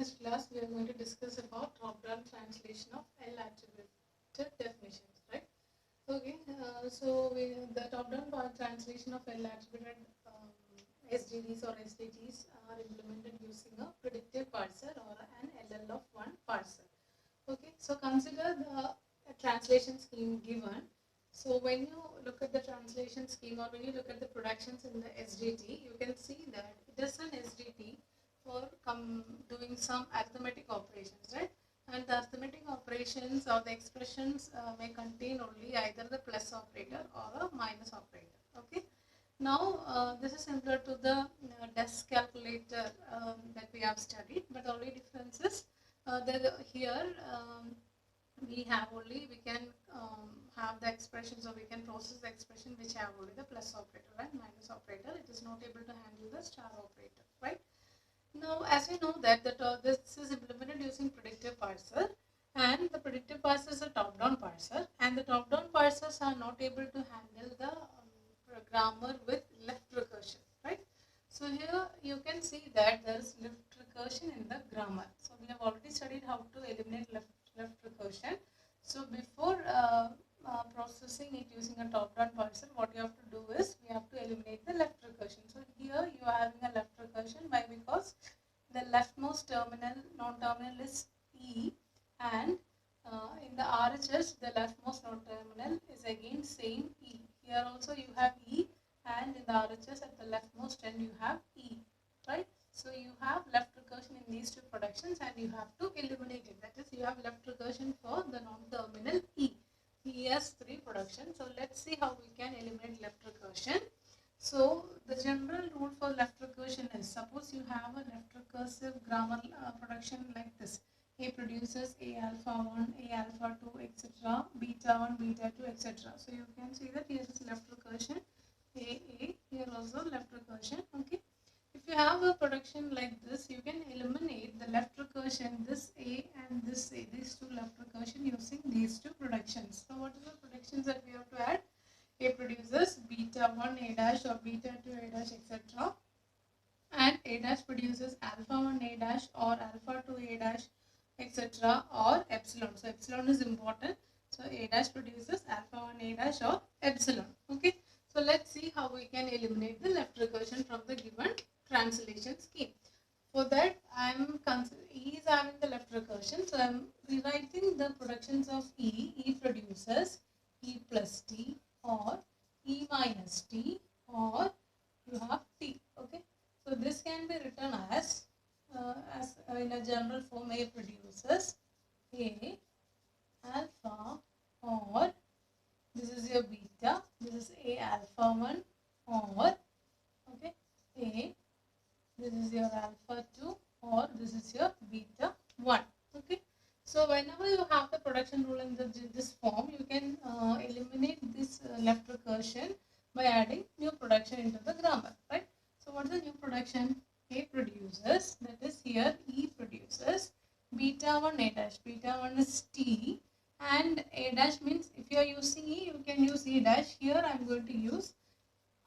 this class we are going to discuss about drop-down translation of L attributed definitions, right? Okay, the top-down translation of L attributed SGDs or SDTs are implemented using a predictive parser or an LL of one parser. Okay, so consider the translation scheme given. So when you look at the translation scheme or when you look at the productions in the SDT, you can see that it is an SDT for doing some arithmetic operations, right? And the arithmetic operations or the expressions may contain only either the plus operator or a minus operator. Okay. Now this is similar to the desk calculator that we have studied, but the only difference is that here we can have the expressions, or we can process the expression which have only the plus operator and minus operator. It is not able to handle the star operator, right? Now, as we know that this is implemented using predictive parser, and the predictive parser is a top-down parser, and the top-down parsers are not able to handle the grammar with left recursion, right? So here you can see that there is left recursion in the grammar. So we have already studied how to eliminate left recursion. So before processing it using a top-down parser, what you have to do is we have to eliminate the left recursion. So here you are having a left recursion. Why? Because the leftmost terminal, non-terminal is E, and in the RHS the leftmost non-terminal is again same E. Here also you have E, and in the RHS at the leftmost end you have E, right? So you have left recursion in these two productions and you have to eliminate it. That is, you have left recursion for the non-terminal E. He has three productions. So let's see how we can eliminate left recursion. So the general rule for left recursion is, suppose you have a left recursive grammar production like this. A produces A alpha 1, A alpha 2, etc. Beta 1, beta 2, etc. So you can see that here is left recursion. A, here also left recursion. Okay. If you have a production like this, you can eliminate the left recursion, this A and this A, these two left recursion using these two productions. So what are the productions that we have to add? A produces beta 1 A dash or beta 2 A dash, etc. And A dash produces alpha 1 A dash or alpha 2 A dash, etc. or epsilon. So epsilon is important. So A dash produces alpha 1 A dash or epsilon. Okay. So let's see how we can eliminate the left recursion from the given translation scheme. For that, E is having the left recursion. So I am rewriting the productions of E. E produces E plus T or E minus T, or you have T. Okay. So this can be written as in a general form. A produces A alpha, or this is your beta, this is A alpha 1, or okay, A, this is your alpha 2, or this is your beta 1. Okay. So whenever you have the production rule in this form, you can eliminate this left recursion by adding new production into the grammar, right? So what is the new production? A produces, that is here E produces beta 1 A dash. Beta 1 is T, and A dash means if you are using E, you can use E dash. Here I am going to use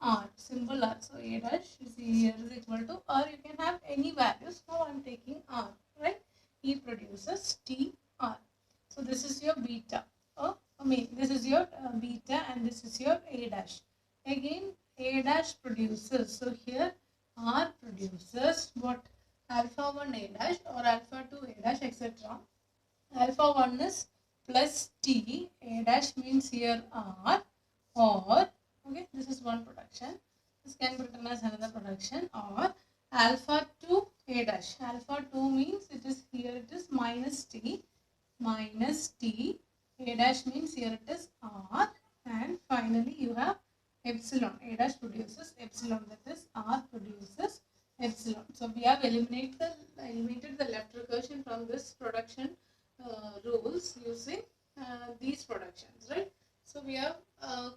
R, symbol R. So A dash is here is equal to, or you can have any values. Now I am taking R, right? E produces T R. So this is your beta. This is your beta, and this is your A dash. Again, A dash produces. So here R produces what? Alpha 1 A dash or alpha 2 A dash, etc. Alpha 1 is plus T. A dash means here R, or okay, this is one production. This can be written as another production, or alpha 2 A dash. Alpha 2 means it is here, it is minus T. Minus T. A dash means here it is R, and finally you have epsilon. A dash produces epsilon, that is R produces epsilon. So we have eliminated the left recursion from this production rules using these productions, right? So we have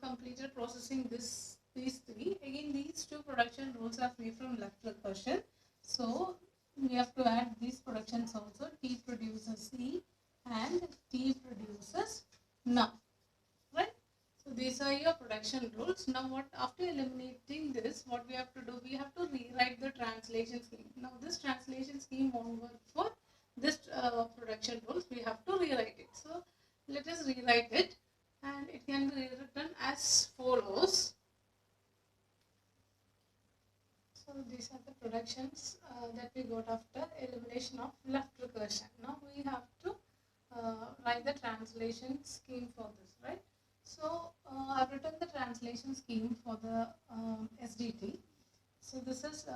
completed processing these three. Again, these two production rules are free from left recursion. So we have to add these productions also. T produces E and T produces none, right? So these are your production rules. Now what, after eliminating this, what we have to do, we have to rewrite the translation scheme. Now this translation scheme won't work for production rules, we have to rewrite it. So let us rewrite it, and it can be written as follows. So these are the productions that we got after elimination of left recursion. Now we have to write the translation scheme for this, right? So I've written the translation scheme for the SDT. So this is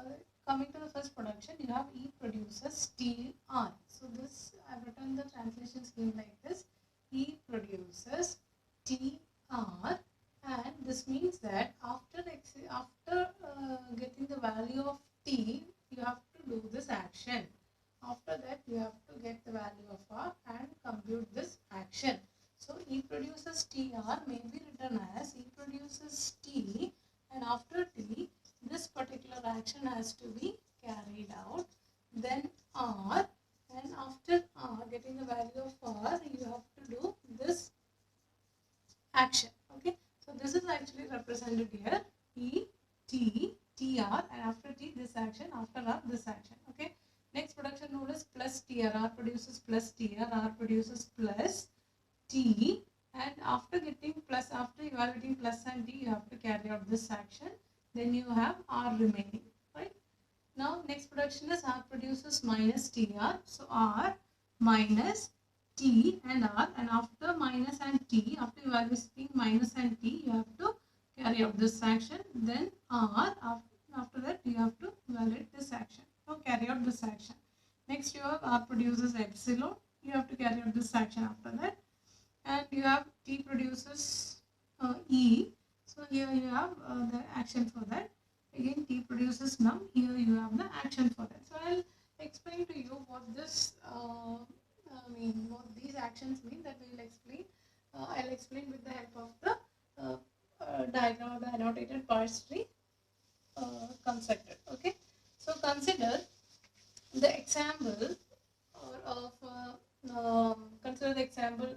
coming to the first production. You have E produces TR. So this I've written the translation scheme like this. E produces TR, and this means that after getting the value of T, you have to do this action. After that, you have to get the value of R and compute this action. So E produces TR may be written as E produces T, and after T, this particular action has to be carried out. Then R, and after R, getting the value of R, you have to do this action. Okay, so this is actually represented here, E, T, TR, and after T, this action, after R, this action. Okay, next production rule is plus TR. R produces plus TR, R produces plus T, and after getting plus, after evaluating plus and T, you have to carry out this action. Then you have R remaining, right? Now next production is R produces minus TR. So R minus T and R, and after minus and T, after evaluating minus and T, you have to carry out this action. Then R, after that you have to evaluate this action. So carry out this action. Next you have R produces epsilon. You have to carry out this action after that. And you have T produces E. So here you have the action for that. Again T produces num. Here you have the action for that. So I'll explain to you what this what these actions mean. That we will explain. I'll explain with the help of the diagram of the annotated parse tree constructed. Okay. So consider the example consider the example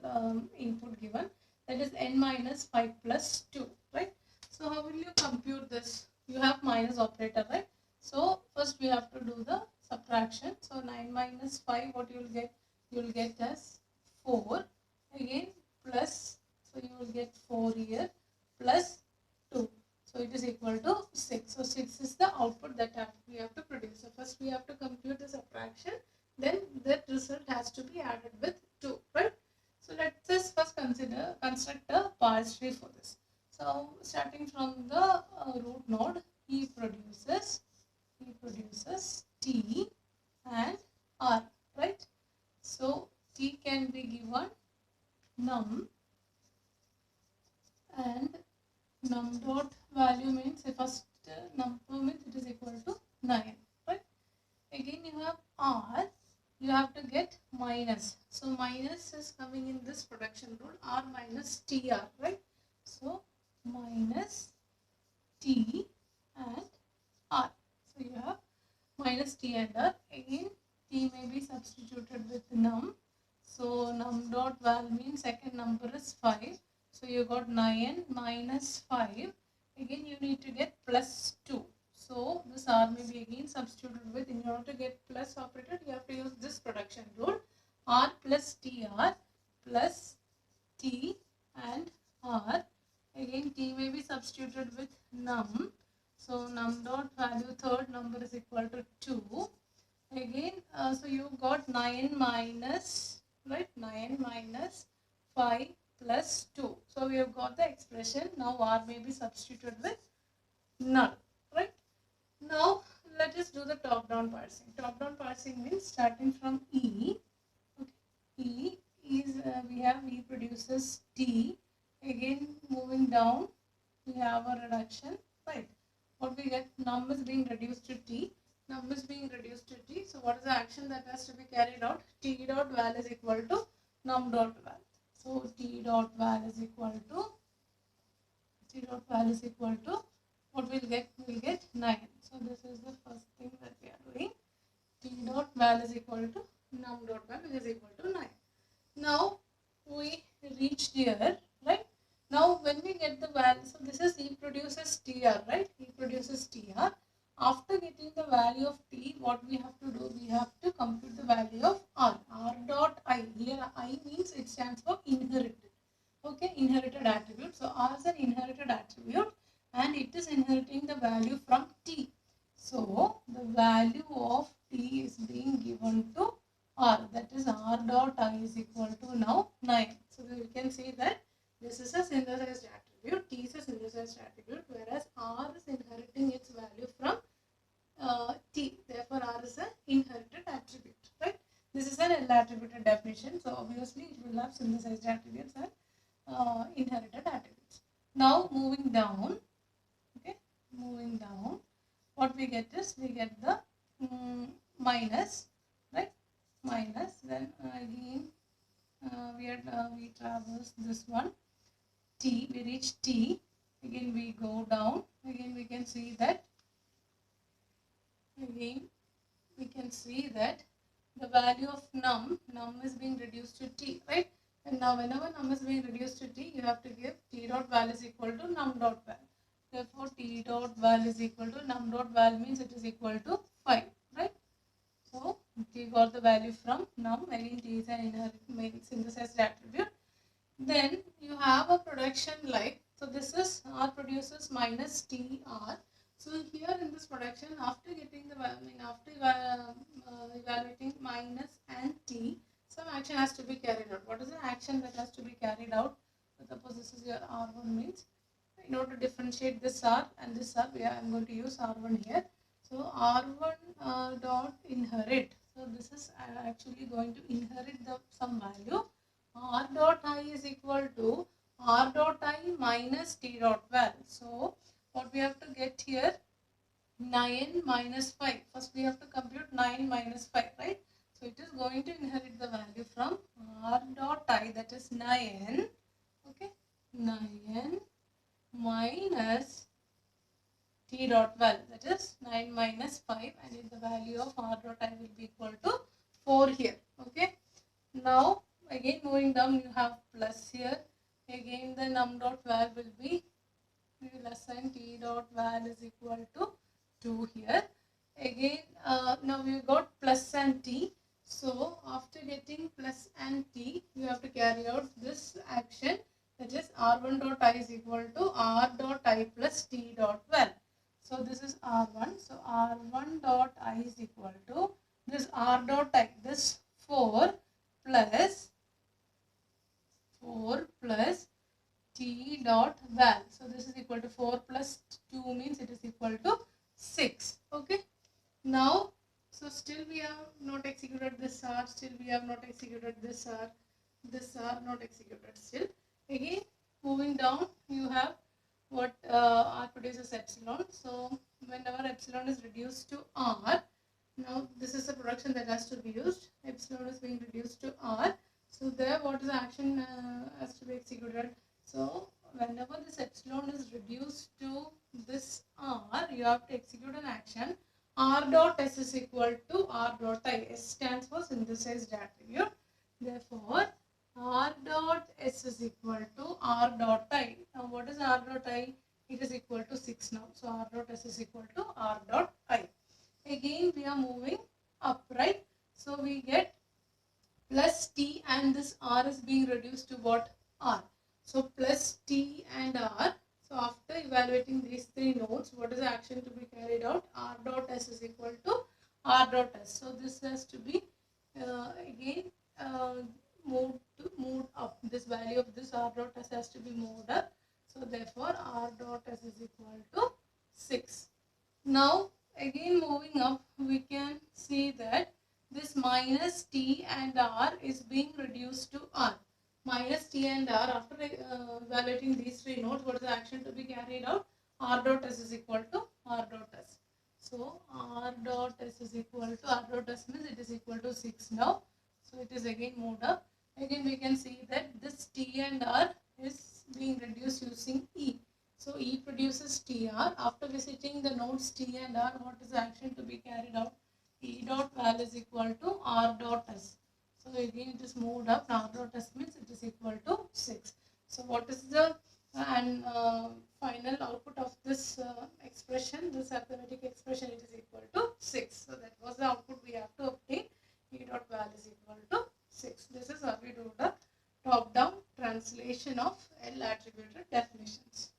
input given, that is n minus 5 plus 2, right? So how will you compute this? You have minus operator, right? So first we have to do the subtraction. So 9 minus 5, what you will get? You will get as 4. Again plus, so you will get 4 here, plus 2. So it is equal to 6. So 6 is the output that we have to produce. So first we have to compute the subtraction. Then that result has to be added with 2, right? So let us first construct a parse tree for this. So starting from the root node, E produces T and R, right? So T can be given num, and num dot value means the first number means it is equal to 9, right? Again you have R, you have to get minus. So minus is coming in this production rule, R minus TR, right? So minus T and R. So you have minus T and R. Again T may be substituted with num. So num dot val means second number is 5. So you got 9 minus 5. Again you need to get plus 2. So this R may be again substituted with, in order to get plus operator, you have to use this production rule. R plus TR plus T and R. Again T may be substituted with num. So num dot value, third number is equal to 2. Again, so you got 9 minus, right? 9 minus 5 plus 2. So we have got the expression. Now R may be substituted with null, right? Now let us do the top down parsing. Top down parsing means starting from E. Okay. E is we have E produces T. Again moving down we have a reduction, right? What we get, num is being reduced to T. Num is being reduced to T. So what is the action that has to be carried out? T dot val is equal to num dot val. So T dot val is equal to what we'll get? We'll get 9. So this is the first thing that we are doing. T dot val is equal to num dot val, which is equal to 9. Now we reached here, right? Now when we get the value, so this is E produces TR, right? E produces TR. After getting the value of T, what we have to do? We have to compute the value of R. R dot I. I means it stands for inherited. Okay, inherited attribute. So R is an inherited attribute and it is inheriting the value from T. So the value of T is being given to R, that is R dot I is equal to now 9. So we can see that this is a synthesized attribute, T is a synthesized attribute, whereas R is inheriting its value from T. Therefore, R is an inherited attribute, right? This is an L attributed definition. So obviously, it will have synthesized attributes and inherited attributes. Now moving down, okay, moving down, what we get is we get the minus, right? Minus. Then again we traverse this one T. We reach T. Again we go down. Again we can see that. Again we can see that the value of num is being reduced to T, right? And now whenever num is being reduced to T, you have to give T dot val is equal to num dot val. Therefore, T dot val is equal to num dot val means it is equal to 5, right? So, T got the value from num. Again, T is an inherent synthesized attribute. Then you have a production like, so this is R produces minus TR. So here in this production, after getting the after evaluating minus and T, some action has to be carried out. What is the action that has to be carried out? Suppose this is your R1 means, in order to differentiate this R and this R, I'm going to use R1 here. So R1 dot inherit. So this is actually going to inherit some value. R dot I is equal to R dot I minus T dot val. So what we have to get here, 9 minus 5. First we have to compute 9 minus 5, right? So it is going to inherit the value from R dot I, that is 9, okay, 9 minus T dot val, that is 9 minus 5, and the value of R dot I will be equal to 4 here, okay. Now again moving down, you have plus here. Again the num dot val will be, we will assign T dot val is equal to 2 here. Again now we got plus and T. So after getting plus and T, you have to carry out this action, that is R1 dot I is equal to R dot I plus T dot val. So this is R1. So R1 dot I is equal to this R dot I, this 4 plus T dot val. So this is equal to 4 plus 2 means it is equal to 6. Okay. Now, so still we have not executed this R, still we have not executed this R not executed still. Again, moving down, you have what R produces epsilon. So whenever epsilon is reduced to R, now this is the production that has to be used. Epsilon is being reduced to R. So there, what is the action has to be executed? So whenever this epsilon is reduced to this R, you have to execute an action. R dot S is equal to R dot I. S stands for synthesized attribute. Therefore, R dot S is equal to R dot I. Now what is R dot I? It is equal to 6 now. So R dot S is equal to R dot I. Again we are moving up, right? So we get plus T and this R is being reduced to what? R. So plus T and R. So after evaluating these three nodes, what is the action to be carried out? R dot S is equal to R dot S. So this has to be again moved up. This value of this R dot S has to be moved up. So therefore R dot S is equal to 6. Now again moving up, we can see that this minus T and R is being reduced to R. Minus T and R, after evaluating these three nodes, what is the action to be carried out? R dot S is equal to R dot S. So R dot S is equal to R dot S means it is equal to 6 now. So it is again moved up. Again we can see that this T and R is being reduced using E. So E produces TR. After visiting the nodes T and R, what is the action to be carried out? E dot val is equal to R dot S. So again it is moved up. R dot S means it is equal to 6. So what is the final output of this expression, this arithmetic expression? It is equal to 6. So that was the output we have to obtain. E dot val is equal to 6. This is how we do translation of L attributed definitions.